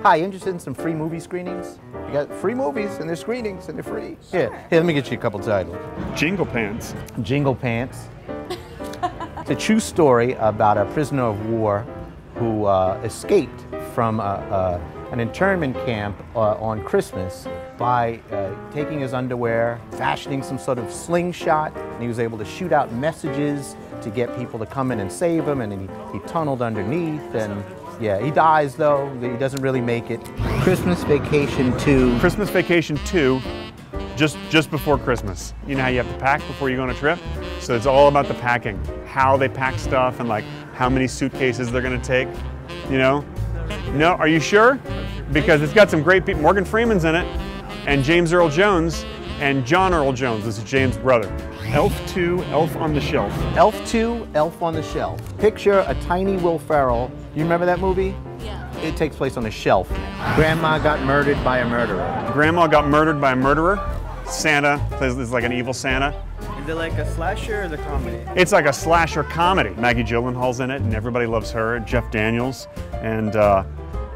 Hi, interested in some free movie screenings? You got free movies and they're screenings and they're free. Sure. Here, let me get you a couple titles. Jingle Pants. Jingle Pants. It's a true story about a prisoner of war who escaped from an internment camp on Christmas by taking his underwear, fashioning some sort of slingshot, and he was able to shoot out messages to get people to come in and save him, and then he tunneled underneath, and yeah, he dies though. He doesn't really make it. Christmas Vacation 2. Christmas Vacation 2, just before Christmas. You know how you have to pack before you go on a trip? So it's all about the packing, how they pack stuff and like how many suitcases they're gonna take, you know? No, are you sure? Because it's got some great people. Morgan Freeman's in it, and James Earl Jones, and John Earl Jones. This is James' brother. Elf 2, Elf on the Shelf. Elf 2, Elf on the Shelf. Picture a tiny Will Ferrell. You remember that movie? Yeah. It takes place on a shelf. Grandma got murdered by a murderer. Grandma got murdered by a murderer. Santa is like an evil Santa. Is it like a slasher or is it a comedy? It's like a slasher comedy. Maggie Gyllenhaal's in it, and everybody loves her. Jeff Daniels and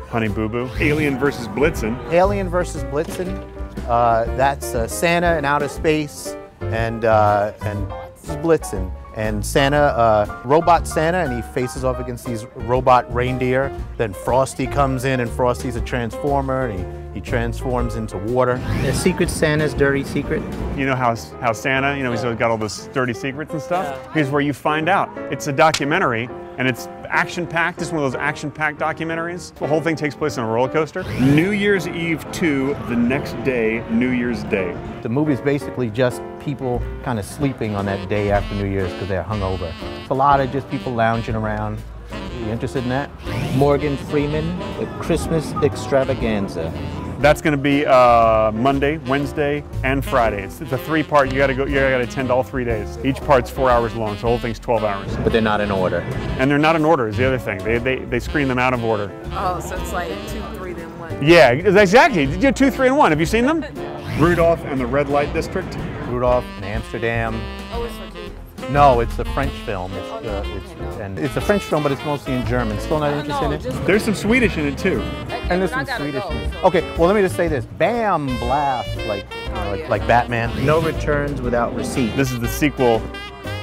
Honey Boo Boo. Alien versus Blitzen. Alien versus Blitzen. That's Santa in outer space, and Blitzen. And Santa, robot Santa, and he faces off against these robot reindeer. Then Frosty comes in, and Frosty's a transformer, and he transforms into water. The Secret Santa's dirty secret. You know how Santa, you know, he's got all those dirty secrets and stuff? Yeah. Here's where you find out. It's a documentary, and it's action-packed. It's one of those action-packed documentaries. The whole thing takes place on a roller coaster. New Year's Eve 2, the next day, New Year's Day. The movie is basically just people kind of sleeping on that day after New Year's because they're hungover. It's a lot of just people lounging around. You interested in that? Morgan Freeman, The Christmas Extravaganza. That's going to be Monday, Wednesday, and Friday. It's a 3-part. You got to attend all 3 days. Each part's 4 hours long, so the whole thing's 12 hours. But they're not in order. And they're not in order is the other thing. They screen them out of order. Oh, so it's like 2, 3, then 1. Yeah, exactly. You do 2, 3, and 1. Have you seen them? Rudolph and the Red Light District. Rudolph in Amsterdam. Oh, it's for kids. No, it's a French film. It's a French film, but it's mostly in German. Still not interested in it? There's some Swedish in it too. And there's some Swedish in it. Okay, well, let me just say this. Bam, blast, like Batman. No returns without receipt. This is the sequel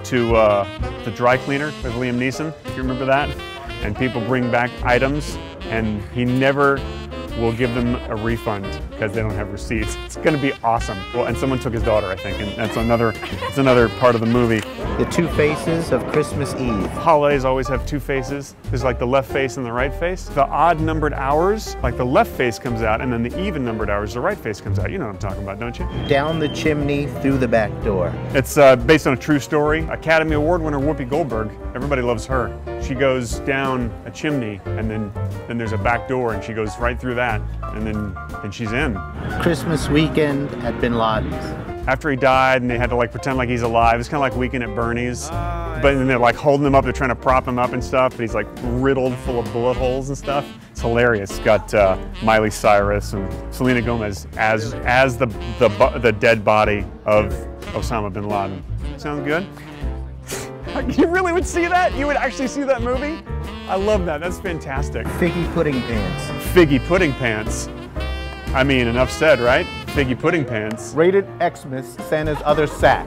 to The Dry Cleaner with Liam Neeson, if you remember that. And people bring back items, and he never will give them a refund because they don't have receipts. It's going to be awesome. Well, and someone took his daughter, I think, and that's it's another part of the movie. The two faces of Christmas Eve. Holidays always have two faces. There's like the left face and the right face. The odd numbered hours, like the left face comes out, and then the even numbered hours, the right face comes out. You know what I'm talking about, don't you? Down the chimney, through the back door. It's based on a true story. Academy Award winner Whoopi Goldberg, everybody loves her. She goes down a chimney, and then there's a back door, and she goes right through that, and then she's in. Christmas weekend at Bin Laden's. After he died, and they had to like pretend like he's alive. It's kind of like Weekend at Bernie's, but then they're like holding him up. They're trying to prop him up and stuff. But he's like riddled full of bullet holes and stuff. It's hilarious. It's got Miley Cyrus and Selena Gomez as the dead body of Osama bin Laden. Sounds good? You really would see that? You would actually see that movie? I love that. That's fantastic. Figgy pudding pants. Figgy pudding pants. I mean, enough said, right? Figgy pudding pants. Rated Xmas, Santa's other sack.